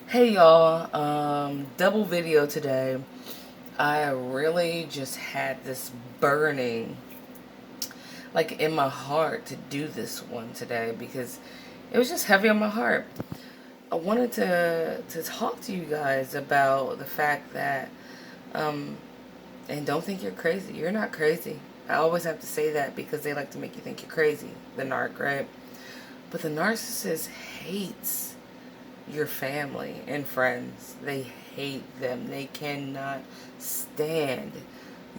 Hey y'all, double video today. I really just had this burning, like in my heart to do this one today because it was just heavy on my heart. I wanted to talk to you guys about the fact that, um, and don't think you're crazy. You're not crazy. I always have to say that because they like to make you think you're crazy, the narc, right? But the narcissist hates your family and friends. They hate them. They cannot stand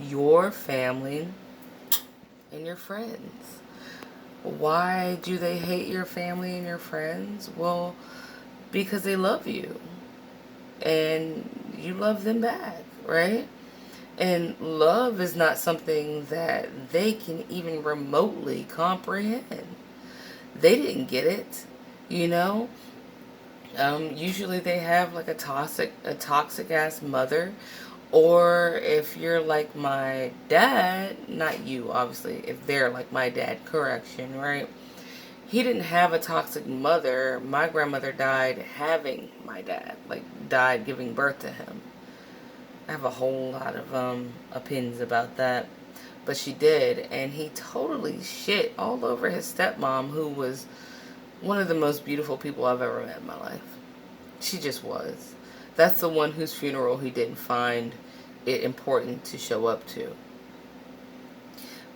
your family and your friends. Why do they hate your family and your friends? Well, because they love you and you love them back, right? And love is not something that they can even remotely comprehend. They didn't get it, you know? Usually they have like a toxic ass mother, or if you're like my dad, not you, obviously. If they're like my dad, correction, right? He didn't have a toxic mother. My grandmother died having my dad, like died giving birth to him. I have a whole lot of opinions about that, but she did, and he totally shit all over his stepmom, who was one of the most beautiful people I've ever met in my life. She just was. That's the one whose funeral he didn't find it important to show up to.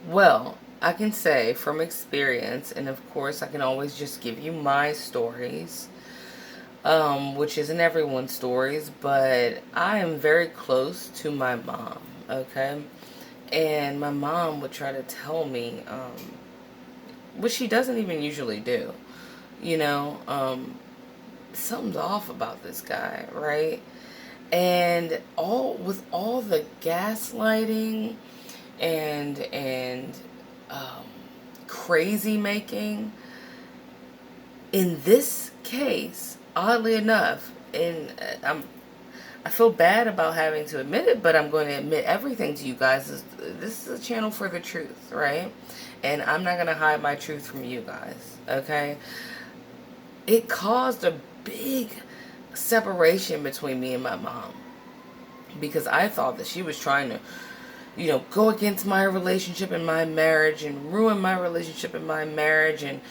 Well, I can say from experience, and of course, I can always just give you my stories, which isn't everyone's stories, but I am very close to my mom, okay? And my mom would try to tell me, which she doesn't even usually do, you know, something's off about this guy, right? And all the gaslighting and um, crazy making in this case, oddly enough, and I feel bad about having to admit it, but I'm going to admit everything to you guys. This is a channel for the truth, right? And I'm not going to hide my truth from you guys, okay? It caused a big separation between me and my mom because I thought that she was trying to, go against my relationship and my marriage and ruin my relationship and my marriage. And,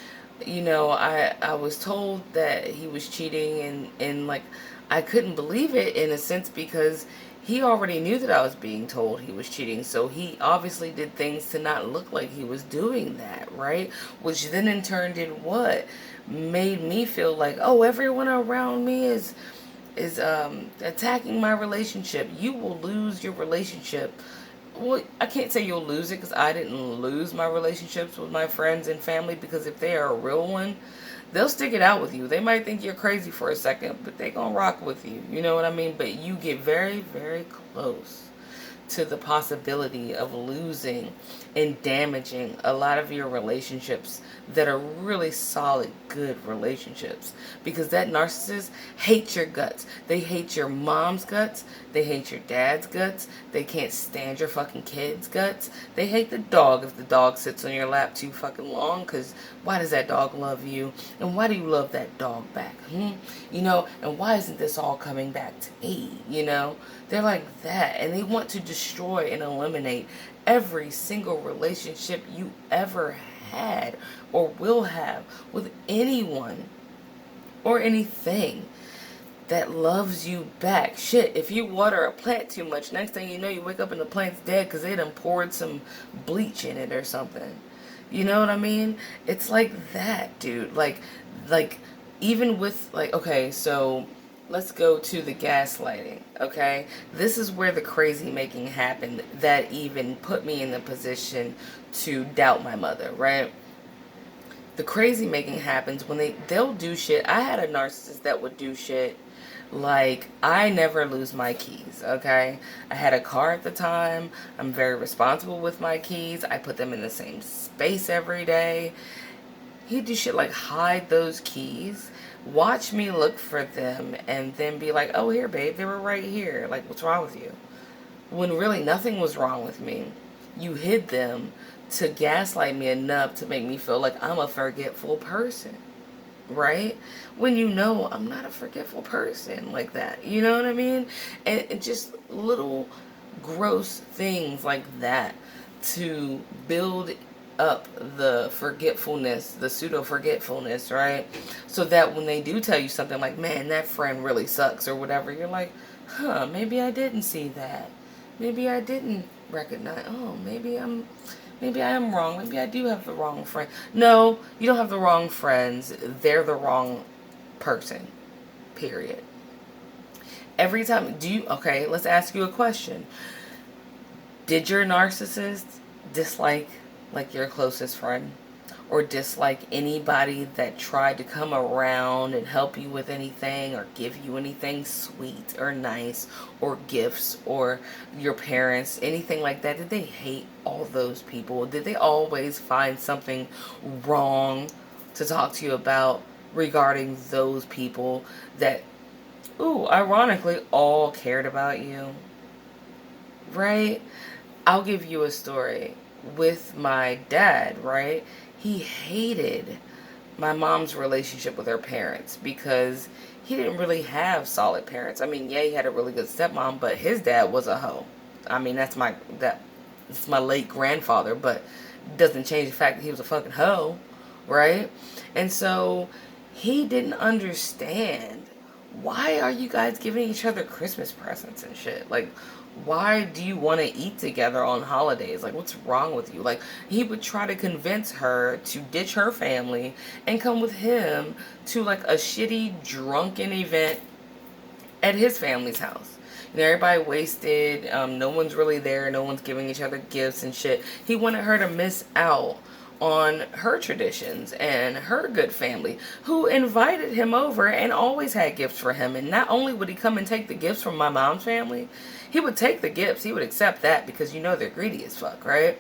I was told that he was cheating, and like, I couldn't believe it in a sense because he already knew that I was being told he was cheating. So he obviously did things to not look like he was doing that, right? Which then in turn did what? Made me feel like, oh, everyone around me is attacking my relationship. You will lose your relationship. Well, I can't say you'll lose it because I didn't lose my relationships with my friends and family, because if they are a real one, they'll stick it out with you. They might think you're crazy for a second, but they gonna rock with you. You know what I mean? But you get very, very close to the possibility of losing and damaging a lot of your relationships that are really solid, good relationships. Because that narcissist hates your guts. They hate your mom's guts. They hate your dad's guts. They can't stand your fucking kid's guts. They hate the dog if the dog sits on your lap too fucking long. Because why does that dog love you? And why do you love that dog back? And why isn't this all coming back to me? They're like that. And they want to destroy and eliminate every single relationship you ever had or will have with anyone or anything that loves you back. Shit, if you water a plant too much, next thing you know, you wake up and the plant's dead because they done poured some bleach in it or something. You know what I mean? It's like that, dude. Like, even with, like, okay, so let's go to the gaslighting, okay? This is where the crazy making happened that even put me in the position to doubt my mother, right? The crazy making happens when they'll do shit. I had a narcissist that would do shit like, I never lose my keys, okay? I had a car at the time. I'm very responsible with my keys. I put them in the same space every day. He'd do shit like hide those keys, watch me look for them, and then be like, oh, here, babe, they were right here. Like, what's wrong with you? When really nothing was wrong with me. You hid them to gaslight me enough to make me feel like I'm a forgetful person. right? When you know I'm not a forgetful person like that. You know what I mean? And just little gross things like that to build up the forgetfulness, the pseudo forgetfulness, right? So that when they do tell you something like, man, that friend really sucks or whatever, you're like, huh, maybe I didn't see that. Maybe I didn't recognize, oh, maybe I am wrong. Maybe I do have the wrong friend. No, you don't have the wrong friends. They're the wrong person. Period. Every time, okay, let's ask you a question. Did your narcissist dislike like your closest friend? Or dislike anybody that tried to come around and help you with anything or give you anything sweet or nice or gifts or your parents, anything like that? Did they hate all those people? Did they always find something wrong to talk to you about regarding those people that, ooh, ironically, all cared about you? Right? I'll give you a story with my dad, right? He hated my mom's relationship with her parents because he didn't really have solid parents. I mean, yeah, he had a really good stepmom, but his dad was a hoe. I mean, that's my late grandfather, but doesn't change the fact that he was a fucking hoe, right? And so he didn't understand, why are you guys giving each other Christmas presents and shit? Like, why do you want to eat together on holidays? Like, what's wrong with you? Like, he would try to convince her to ditch her family and come with him to like a shitty drunken event at his family's house. You know, everybody wasted. No one's really there. No one's giving each other gifts and shit. He wanted her to miss out on her traditions and her good family, who invited him over and always had gifts for him. And not only would he come and take the gifts from my mom's family, he would take the gifts. He would accept that because you know they're greedy as fuck, right?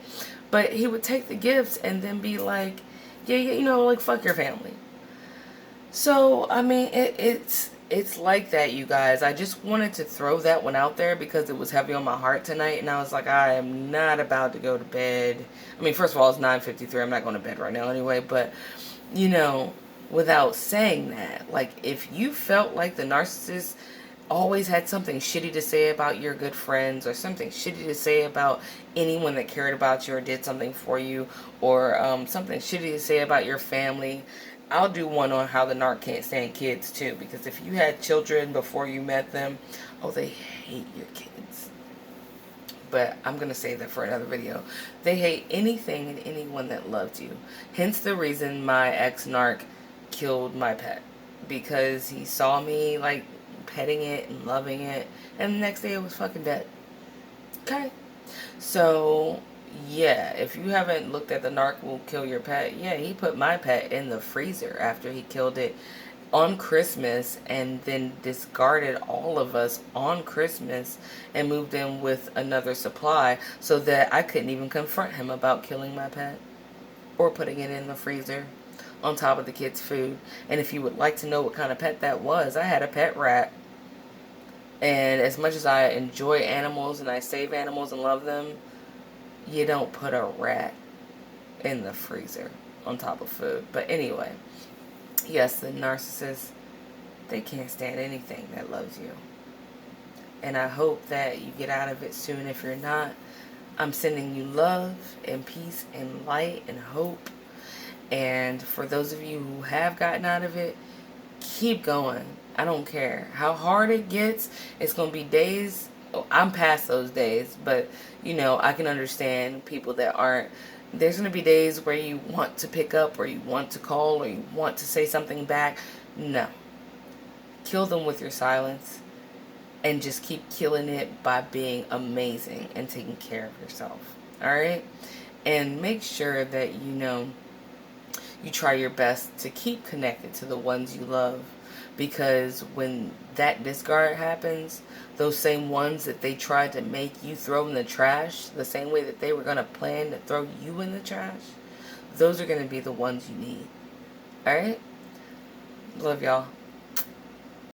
But he would take the gifts and then be like, yeah, you know, like, fuck your family. So, I mean, it's like that, you guys. I just wanted to throw that one out there because it was heavy on my heart tonight, and I was like, I am not about to go to bed. I mean, first of all, it's 9:53. I'm not going to bed right now anyway, but, you know, without saying that, like, if you felt like the narcissist always had something shitty to say about your good friends, or something shitty to say about anyone that cared about you or did something for you, or something shitty to say about your family, I'll do one on how the narc can't stand kids too, because if you had children before you met them, oh, they hate your kids. But I'm going to save that for another video. They hate anything and anyone that loved you. Hence the reason my ex-narc killed my pet. Because he saw me, like, petting it and loving it, and the next day it was fucking dead. Okay? So, yeah, if you haven't looked at The Narc Will Kill Your Pet, yeah, he put my pet in the freezer after he killed it on Christmas, and then discarded all of us on Christmas and moved in with another supply so that I couldn't even confront him about killing my pet or putting it in the freezer on top of the kids' food. And if you would like to know what kind of pet that was, I had a pet rat. And as much as I enjoy animals and I save animals and love them, you don't put a rat in the freezer on top of food. But anyway, yes, the narcissists, they can't stand anything that loves you. And I hope that you get out of it soon. If you're not, I'm sending you love and peace and light and hope. And for those of you who have gotten out of it, keep going. I don't care how hard it gets. It's going to be days. Oh, I'm past those days, but, you know, I can understand people that aren't. There's going to be days where you want to pick up, or you want to call, or you want to say something back. No. Kill them with your silence, and just keep killing it by being amazing and taking care of yourself. Alright? And make sure that, you know, you try your best to keep connected to the ones you love. Because when that discard happens, those same ones that they tried to make you throw in the trash, the same way that they were going to plan to throw you in the trash, those are going to be the ones you need. Alright? Love y'all.